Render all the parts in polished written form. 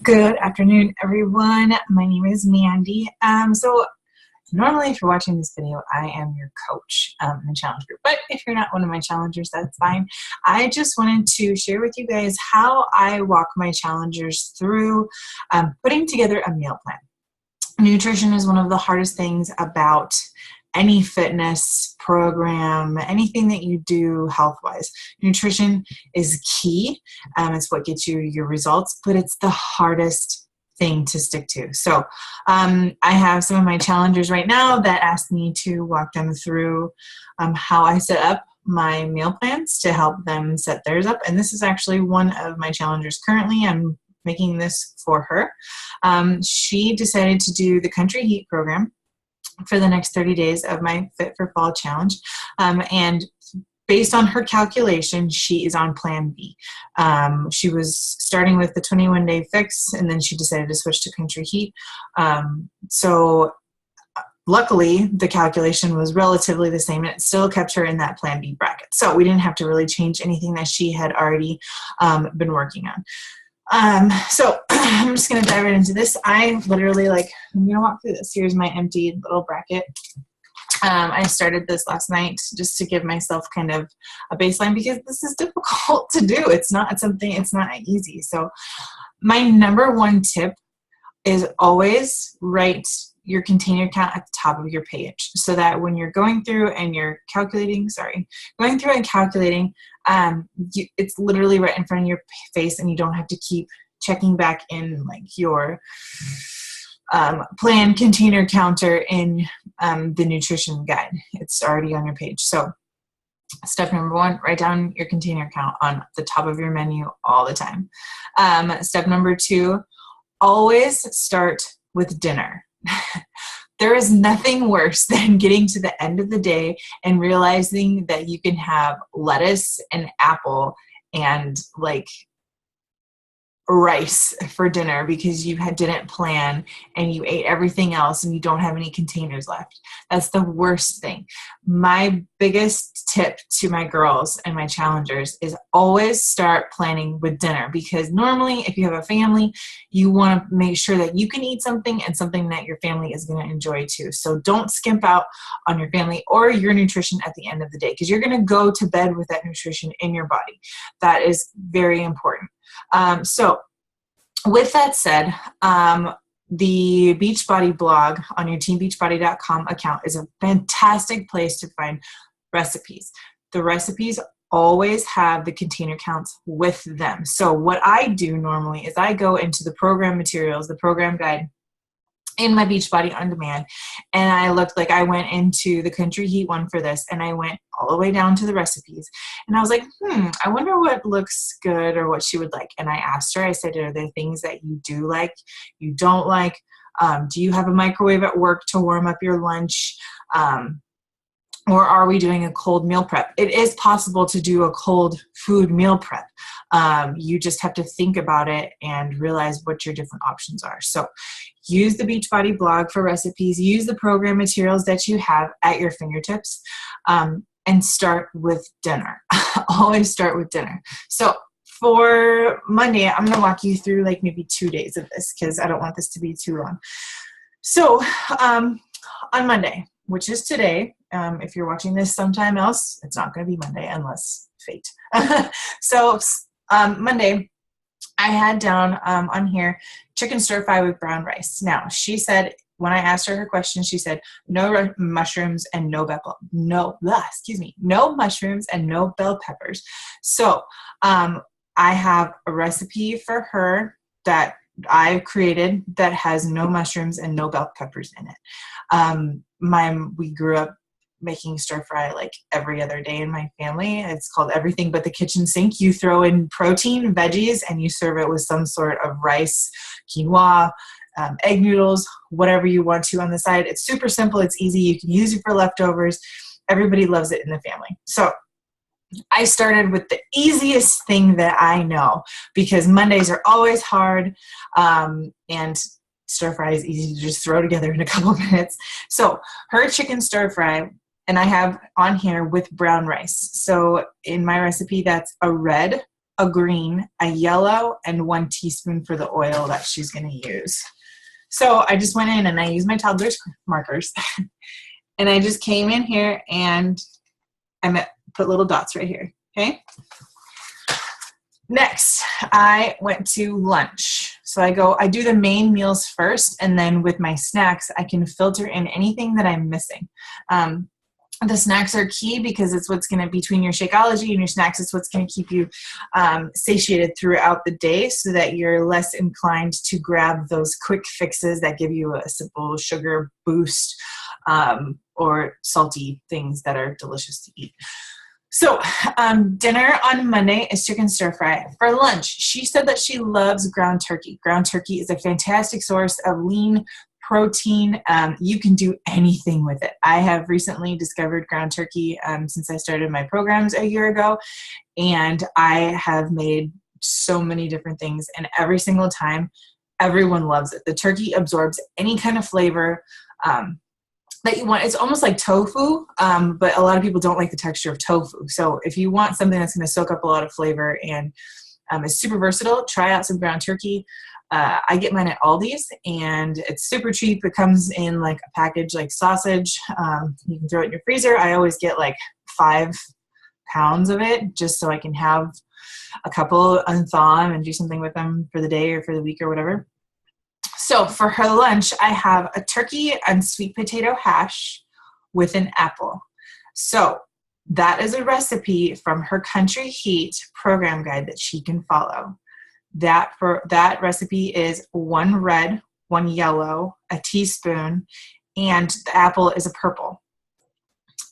Good afternoon, everyone. My name is Mandy. So normally if you're watching this video, I am your coach in the challenge group. But if you're not one of my challengers, that's fine. I just wanted to share with you guys how I walk my challengers through putting together a meal plan. Nutrition is one of the hardest things about any fitness program, anything that you do health-wise. Nutrition is key. It's what gets you your results, but it's the hardest thing to stick to. So I have some of my challengers right now that ask me to walk them through how I set up my meal plans to help them set theirs up. And this is actually one of my challengers currently. I'm making this for her. She decided to do the Country Heat program for the next 30 days of my Fit for Fall challenge. And based on her calculation, she is on plan B. She was starting with the 21-day fix, and then she decided to switch to Country Heat. So luckily, the calculation was relatively the same, and it still kept her in that plan B bracket. So we didn't have to really change anything that she had already been working on. So I'm just going to dive right into this. I'm going to walk through this. Here's my empty little bracket. I started this last night just to give myself kind of a baseline because this is difficult to do. It's not easy. So my number one tip is always write your container count at the top of your page so that when you're going through and you're calculating, it's literally right in front of your face and you don't have to keep checking back in like your plan container counter in the nutrition guide. It's already on your page. So step number one, write down your container count on the top of your menu all the time. Step number two, always start with dinner. There is nothing worse than getting to the end of the day and realizing that you can have lettuce and apple and rice for dinner because you didn't plan and you ate everything else and you don't have any containers left. That's the worst thing. My biggest tip to my girls and my challengers is always start planning with dinner, because normally if you have a family, you want to make sure that you can eat something and something that your family is going to enjoy too. So don't skimp out on your family or your nutrition at the end of the day, because you're going to go to bed with that nutrition in your body. That is very important. So with that said, the Beachbody blog on your teambeachbody.com account is a fantastic place to find recipes. The recipes always have the container counts with them. So what I do normally is I go into the program materials, the program guide in my Beachbody On Demand, and I went into the Country Heat one for this, and I went all the way down to the recipes, and I was like, I wonder what looks good or what she would like. And I asked her, I said, are there things that you do like, you don't like? Do you have a microwave at work to warm up your lunch? Or are we doing a cold meal prep? It is possible to do a cold food meal prep. You just have to think about it and realize what your different options are. So use the Beachbody blog for recipes. Use the program materials that you have at your fingertips, and start with dinner. Always start with dinner. So for Monday, I'm going to walk you through maybe 2 days of this because I don't want this to be too long. So on Monday, which is today, if you're watching this sometime else, it's not going to be Monday unless fate. So Monday, I had down on here chicken stir fry with brown rice. Now, she said, when I asked her question, she said, no mushrooms and no mushrooms and no bell peppers. So I have a recipe for her that I created that has no mushrooms and no bell peppers in it. We grew up making stir fry every other day in my family. It's called Everything But the Kitchen Sink. You throw in protein, veggies, and you serve it with some sort of rice, quinoa, egg noodles, whatever you want to on the side. It's super simple. It's easy. You can use it for leftovers. Everybody loves it in the family. So I started with the easiest thing that I know, because Mondays are always hard, and stir fry is easy to just throw together in a couple minutes. So her chicken stir fry, and I have on here with brown rice. So in my recipe, that's a red, a green, a yellow, and 1 teaspoon for the oil that she's going to use. So I just went in and I used my toddler's markers and I just came in here and I put little dots right here. Okay. Next, I went to lunch. So I do the main meals first, and then with my snacks, I can filter in anything that I'm missing. The snacks are key because it's what's going to, between your Shakeology and your snacks, it's what's going to keep you satiated throughout the day so that you're less inclined to grab those quick fixes that give you a simple sugar boost or salty things that are delicious to eat. So dinner on Monday is chicken stir fry. For lunch, she said that she loves ground turkey. Ground turkey is a fantastic source of lean protein. You can do anything with it. I have recently discovered ground turkey since I started my programs a year ago, and I have made so many different things, and every single time, everyone loves it. The turkey absorbs any kind of flavor that you want. It's almost like tofu, but a lot of people don't like the texture of tofu. So if you want something that's going to soak up a lot of flavor and is super versatile, try out some ground turkey. I get mine at Aldi's, and it's super cheap. It comes in like a package like sausage. You can throw it in your freezer. I always get like 5 pounds of it just so I can have a couple, unthaw them, and do something with them for the day or for the week or whatever. So for her lunch, I have a turkey and sweet potato hash with an apple. So that is a recipe from her Country Heat program guide that she can follow. That recipe is 1 red, 1 yellow, a teaspoon, and the apple is a purple.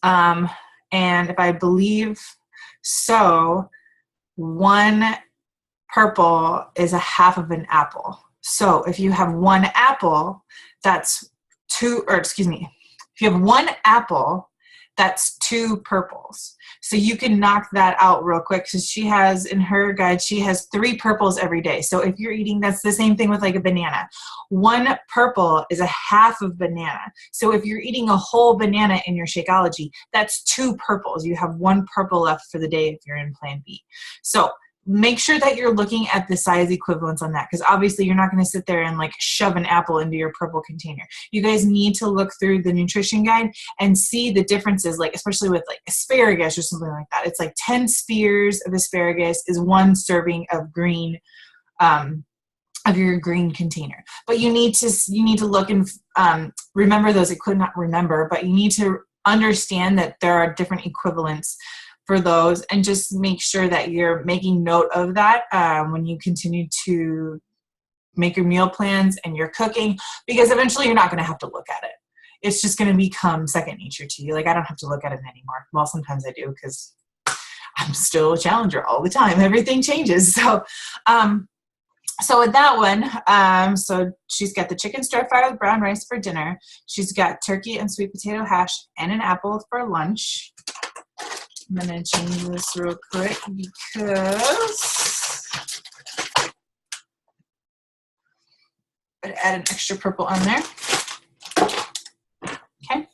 And if I believe so, 1 purple is a half of an apple. So if you have 1 apple, that's 2, or excuse me, if you have 1 apple, that's 2 purples. So you can knock that out real quick, because she has, in her guide, she has 3 purples every day. So if you're eating, that's the same thing with like a banana. 1 purple is a half of banana. So if you're eating a whole banana in your Shakeology, that's 2 purples. You have 1 purple left for the day if you're in Plan B. So make sure that you're looking at the size equivalents on that, because obviously you're not going to sit there and like shove an apple into your purple container. You guys need to look through the nutrition guide and see the differences, like especially with like asparagus or something like that. It's like 10 spears of asparagus is 1 serving of green, of your green container. But you need to look and remember those. I could not remember, but you need to understand that there are different equivalents for those, and just make sure that you're making note of that when you continue to make your meal plans and you're cooking, because eventually you're not going to have to look at it. It's just going to become second nature to you. Like, I don't have to look at it anymore. Well, sometimes I do, because I'm still a challenger all the time. Everything changes. So with that one, so she's got the chicken stir fry with brown rice for dinner. She's got turkey and sweet potato hash and an apple for lunch. I'm going to change this real quick because I'd add an extra purple on there. Okay.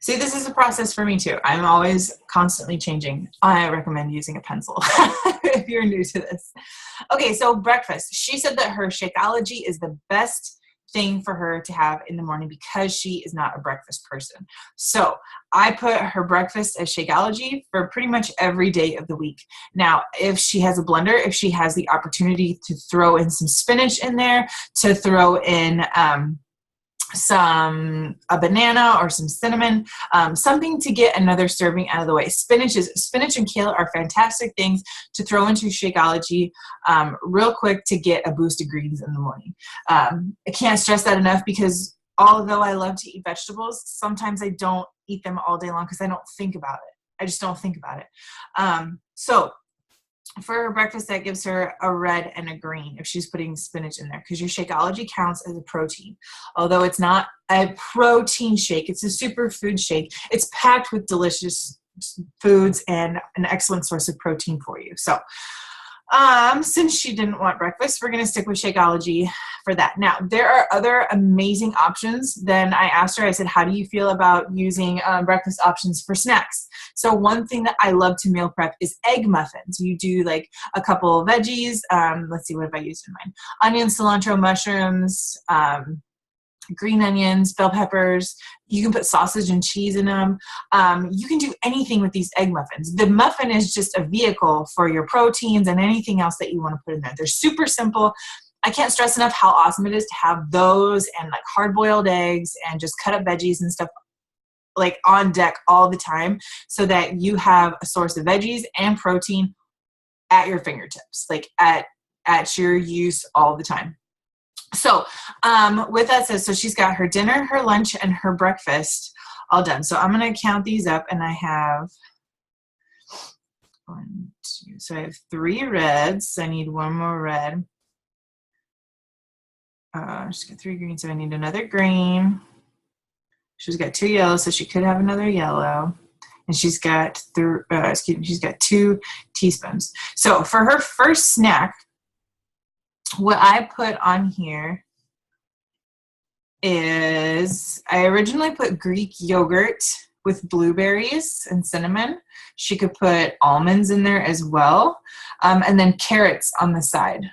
See, this is a process for me too. I'm always constantly changing. I recommend using a pencil if you're new to this. Okay, so breakfast. She said that her Shakeology is the best thing for her to have in the morning because she is not a breakfast person. So I put her breakfast as Shakeology for pretty much every day of the week. Now, if she has a blender, if she has the opportunity to throw in some spinach in there, to throw in a banana or some cinnamon, something to get another serving out of the way. Spinach and kale are fantastic things to throw into Shakeology real quick to get a boost of greens in the morning. I can't stress that enough, because although I love to eat vegetables, sometimes I don't eat them all day long because I don't think about it. I just don't think about it. So for her breakfast, that gives her a red and a green if she's putting spinach in there, because your Shakeology counts as a protein. Although it's not a protein shake, it's a superfood shake. It's packed with delicious foods and an excellent source of protein for you. So Since she didn't want breakfast, we're going to stick with Shakeology for that. Now, there are other amazing options. Then I asked her, I said, how do you feel about using breakfast options for snacks? So one thing that I love to meal prep is egg muffins. You do like a couple of veggies. Let's see, what have I used in mine? Onions, cilantro, mushrooms, green onions, bell peppers. You can put sausage and cheese in them. You can do anything with these egg muffins. The muffin is just a vehicle for your proteins and anything else that you want to put in there. They're super simple. I can't stress enough how awesome it is to have those and like hard-boiled eggs and just cut up veggies and stuff like on deck all the time, so that you have a source of veggies and protein at your fingertips, like at your use all the time. So with that said, so she's got her dinner, her lunch, and her breakfast all done. So I'm going to count these up, and I have 1, 2, so I have 3 reds. I need 1 more red. She's got 3 greens, so I need another green. She's got 2 yellows, so she could have another yellow. And she's got she's got 2 teaspoons. So for her first snack, what I put on here is, I originally put Greek yogurt with blueberries and cinnamon. She could put almonds in there as well, and then carrots on the side.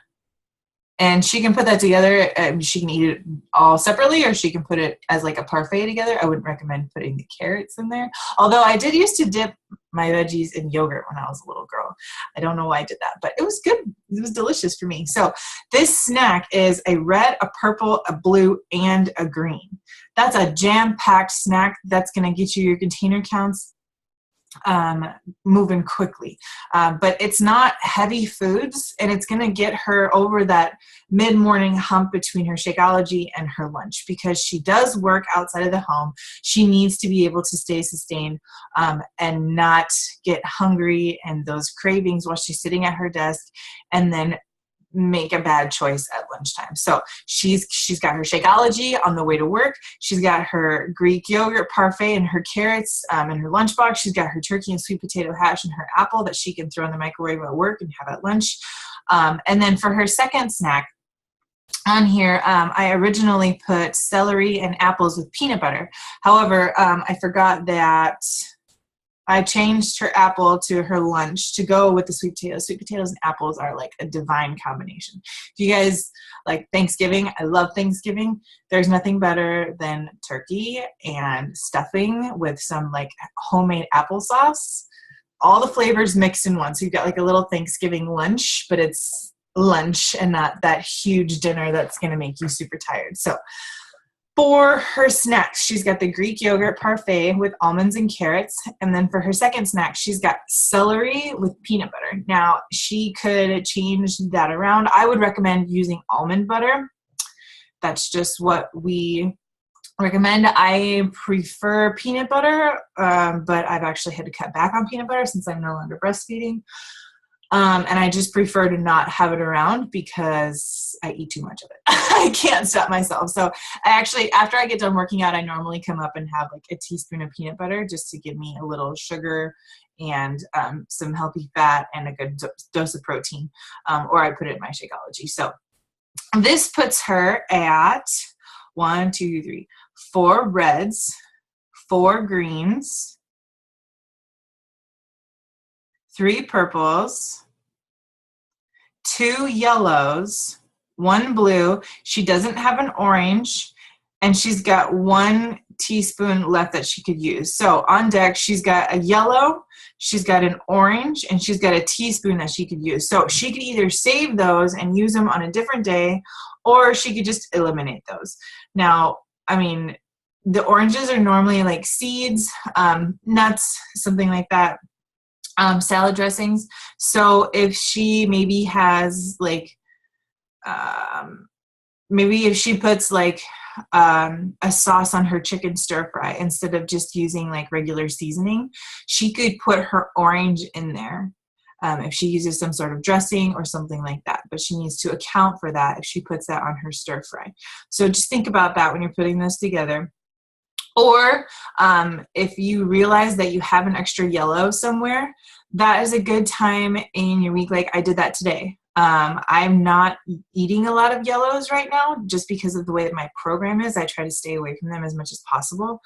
And she can put that together. She can eat it all separately, or she can put it as like a parfait together. I wouldn't recommend putting the carrots in there. Although I did used to dip my veggies in yogurt when I was a little girl. I don't know why I did that, but it was good. It was delicious for me. So this snack is a red, a purple, a blue, and a green. That's a jam-packed snack that's going to get you your container counts moving quickly. But it's not heavy foods, and it's going to get her over that mid-morning hump between her Shakeology and her lunch, because she does work outside of the home. She needs to be able to stay sustained and not get hungry and those cravings while she's sitting at her desk and then make a bad choice at lunchtime. So she's got her Shakeology on the way to work. She's got her Greek yogurt parfait and her carrots in her lunchbox. She's got her turkey and sweet potato hash and her apple that she can throw in the microwave at work and have at lunch. And then for her second snack on here, I originally put celery and apples with peanut butter. However, I forgot that I changed her apple to her lunch to go with the sweet potatoes. Sweet potatoes and apples are like a divine combination. If you guys like Thanksgiving, I love Thanksgiving. There's nothing better than turkey and stuffing with some like homemade applesauce. All the flavors mixed in one. So you've got like a little Thanksgiving lunch, but it's lunch and not that huge dinner that's going to make you super tired. So for her snacks, she's got the Greek yogurt parfait with almonds and carrots. And then for her second snack, she's got celery with peanut butter. Now, she could change that around. I would recommend using almond butter. That's just what we recommend. I prefer peanut butter, but I've actually had to cut back on peanut butter since I'm no longer breastfeeding. And I just prefer to not have it around because I eat too much of it. I can't stop myself. So I actually, after I get done working out, I normally come up and have like a teaspoon of peanut butter just to give me a little sugar and some healthy fat and a good dose of protein, or I put it in my Shakeology. So this puts her at 1, 2, 3, 4 reds, 4 greens, 3 purples, 2 yellows, 1 blue. She doesn't have an orange, and she's got 1 teaspoon left that she could use. So on deck, she's got a yellow, she's got an orange, and she's got a teaspoon that she could use. So she could either save those and use them on a different day, or she could just eliminate those. Now, I mean, the oranges are normally like seeds, nuts, something like that. Salad dressings. So if she maybe has like, maybe if she puts like a sauce on her chicken stir fry instead of just using like regular seasoning, she could put her orange in there if she uses some sort of dressing or something like that. But she needs to account for that if she puts that on her stir fry. So just think about that when you're putting this together. Or if you realize that you have an extra yellow somewhere, that is a good time in your week. Like I did that today. I'm not eating a lot of yellows right now just because of the way that my program is. I try to stay away from them as much as possible.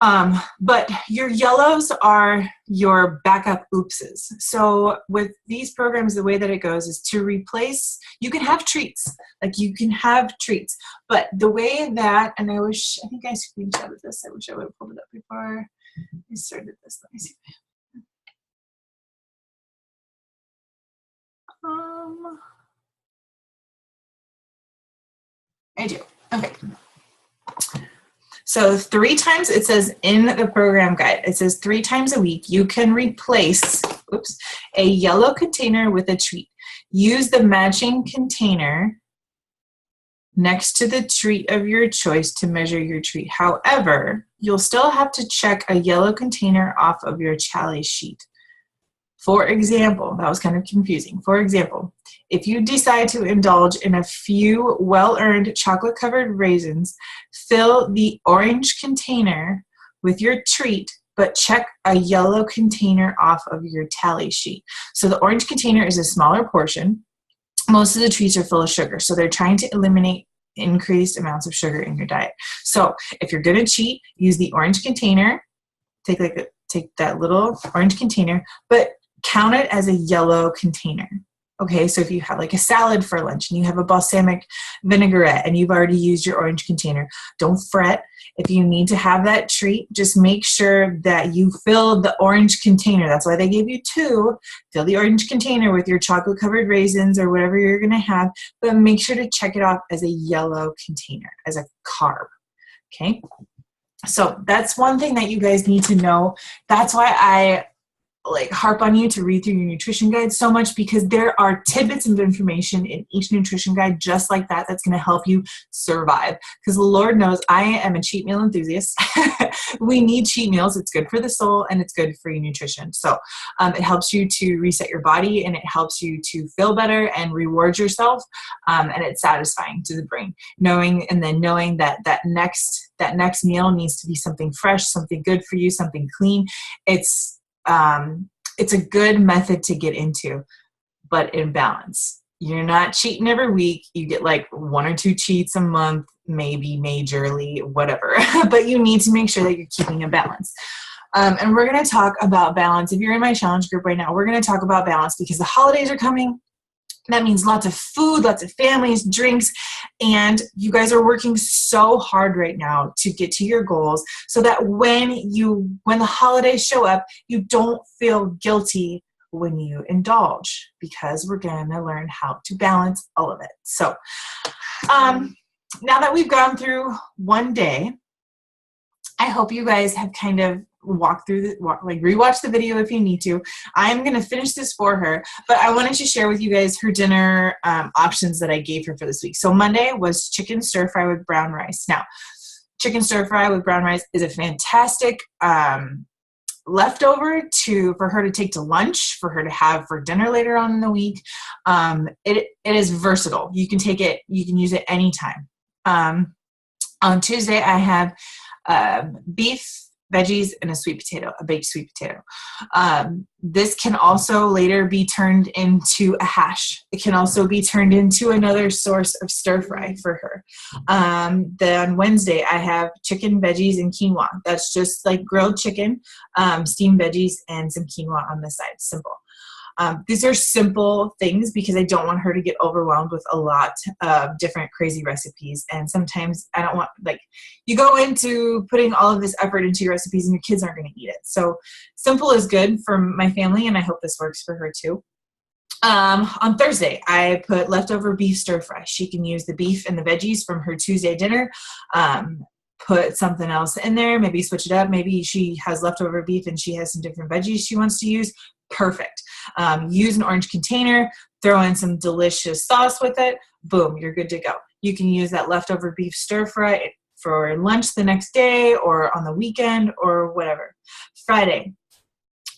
But your yellows are your backup oopses. So with these programs, the way that it goes is to replace, you can have treats, like you can have treats, but the way that, and I think I screenshotted this. I wish I would have pulled it up before I started this. Let me see. I do. Okay. So 3 times, it says in the program guide, it says 3 times a week you can replace a yellow container with a treat. Use the matching container next to the treat of your choice to measure your treat. However, you'll still have to check a yellow container off of your tally sheet. For example, that was kind of confusing. For example, if you decide to indulge in a few well-earned chocolate-covered raisins, fill the orange container with your treat, but check a yellow container off of your tally sheet. So the orange container is a smaller portion. Most of the treats are full of sugar, so they're trying to eliminate increased amounts of sugar in your diet. So if you're going to cheat, use the orange container. Take that little orange container, but count it as a yellow container. Okay, so if you have like a salad for lunch and you have a balsamic vinaigrette and you've already used your orange container, don't fret. If you need to have that treat, just make sure that you fill the orange container. That's why they gave you 2. Fill the orange container with your chocolate covered raisins or whatever you're going to have, but make sure to check it off as a yellow container, as a carb. Okay, so that's one thing that you guys need to know. That's why I harp on you to read through your nutrition guide so much, because there are tidbits of information in each nutrition guide just like that that's going to help you survive. Because Lord knows I am a cheat meal enthusiast. We need cheat meals. It's good for the soul and it's good for your nutrition. So it helps you to reset your body and it helps you to feel better and reward yourself. And it's satisfying to the brain, knowing that that next meal needs to be something fresh, something good for you, something clean. It's a good method to get into, but in balance. You're not cheating every week. You get like 1 or 2 cheats a month, maybe majorly, whatever. But you need to make sure that you're keeping a balance. And we're going to talk about balance. If you're in my challenge group right now, we're going to talk about balance because the holidays are coming. That means lots of food, lots of families, drinks, and you guys are working so hard right now to get to your goals so that when the holidays show up, you don't feel guilty when you indulge, because we're going to learn how to balance all of it. So now that we've gone through one day, I hope you guys have kind of rewatch the video if you need to. I'm going to finish this for her, but I wanted to share with you guys her dinner options that I gave her for this week. So Monday was chicken stir fry with brown rice. Now, chicken stir fry with brown rice is a fantastic leftover for her to take to lunch, for her to have for dinner later on in the week. It is versatile. You can take it, you can use it anytime. On Tuesday, I have beef, veggies, and a baked sweet potato. This can also later be turned into a hash. It can also be turned into another source of stir fry for her. Then on Wednesday, I have chicken, veggies, and quinoa. That's just like grilled chicken, steamed veggies, and some quinoa on the side. Simple. These are simple things because I don't want her to get overwhelmed with a lot of different crazy recipes. And sometimes I don't want, you go into putting all of this effort into your recipes and your kids aren't going to eat it. So simple is good for my family, and I hope this works for her too. On Thursday, I put leftover beef stir fry. She can use the beef and the veggies from her Tuesday dinner. Put something else in there, maybe switch it up. Maybe she has leftover beef and she has some different veggies she wants to use. Perfect. Use an orange container, throw in some delicious sauce with it. Boom, you're good to go. You can use that leftover beef stir fry for lunch the next day or on the weekend or whatever. Friday,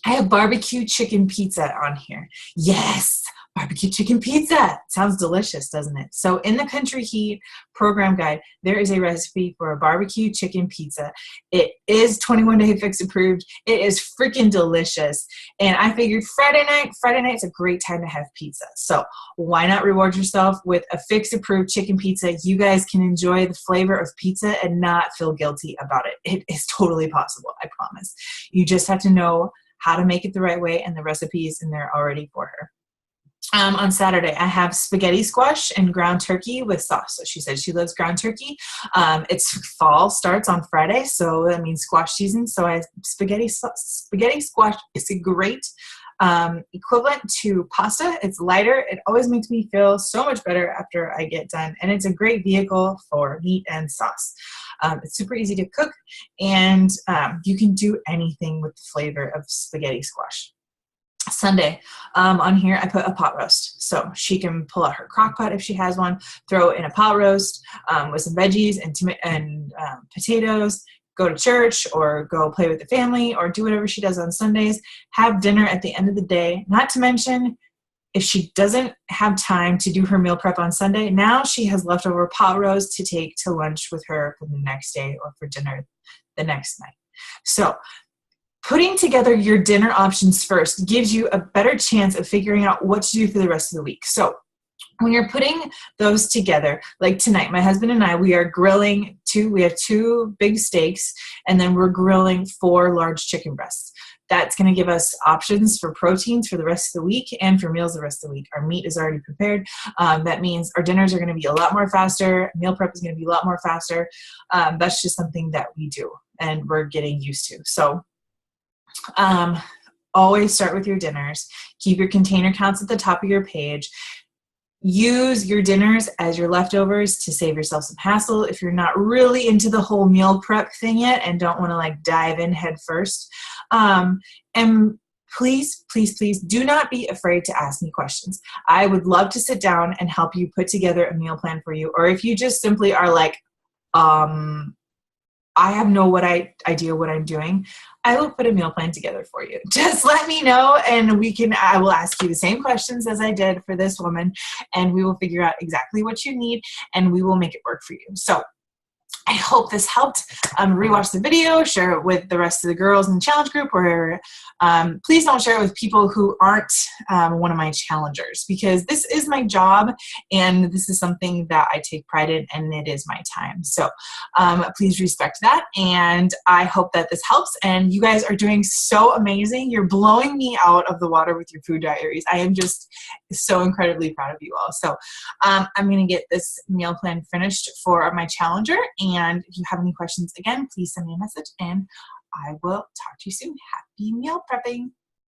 I have barbecue chicken pizza on here. Yes, barbecue chicken pizza. Sounds delicious, doesn't it? So in the Country Heat program guide, there is a recipe for a barbecue chicken pizza. It is 21 Day Fix approved. It is freaking delicious. And I figured Friday night's a great time to have pizza. So why not reward yourself with a Fix approved chicken pizza? You guys can enjoy the flavor of pizza and not feel guilty about it. It is totally possible, I promise. You just have to know how to make it the right way, and the recipe is in there already for her. On Saturday, I have spaghetti squash and ground turkey with sauce. So she said she loves ground turkey. It's fall starts on Friday, so that means squash season. So I spaghetti squash is a great equivalent to pasta. It's lighter. It always makes me feel so much better after I get done, and it's a great vehicle for meat and sauce. It's super easy to cook, and you can do anything with the flavor of spaghetti squash. Sunday, on here I put a pot roast, so she can pull out her crock pot if she has one, throw it in a pot roast with some veggies and potatoes, go to church or go play with the family or do whatever she does on Sundays, have dinner at the end of the day. Not to mention, if she doesn't have time to do her meal prep on Sunday, now she has leftover pot roast to take to lunch with her for the next day or for dinner the next night. So putting together your dinner options first gives you a better chance of figuring out what to do for the rest of the week. So when you're putting those together, like tonight, my husband and I, we are grilling we have 2 big steaks, and then we're grilling 4 large chicken breasts. That's going to give us options for proteins for the rest of the week and for meals the rest of the week. Our meat is already prepared. That means our dinners are going to be a lot more faster. Meal prep is going to be a lot more faster. That's just something that we do and we're getting used to. So always start with your dinners. Keep your container counts at the top of your page. Use your dinners as your leftovers to save yourself some hassle if you're not really into the whole meal prep thing yet and don't want to like dive in head first. And please, please, please do not be afraid to ask me questions. I would love to sit down and help you put together a meal plan for you. Or if you just simply are like, I have no idea what I'm doing, I will put a meal plan together for you. Just let me know, and I will ask you the same questions as I did for this woman, and we will figure out exactly what you need, and we will make it work for you. So I hope this helped. Rewatch the video, share it with the rest of the girls in the challenge group, or please don't share it with people who aren't one of my challengers, because this is my job and this is something that I take pride in, and it is my time. So please respect that, and I hope that this helps. And you guys are doing so amazing. You're blowing me out of the water with your food diaries. I am just so incredibly proud of you all. So I'm going to get this meal plan finished for my challenger. And if you have any questions, again, please send me a message and I will talk to you soon. Happy meal prepping.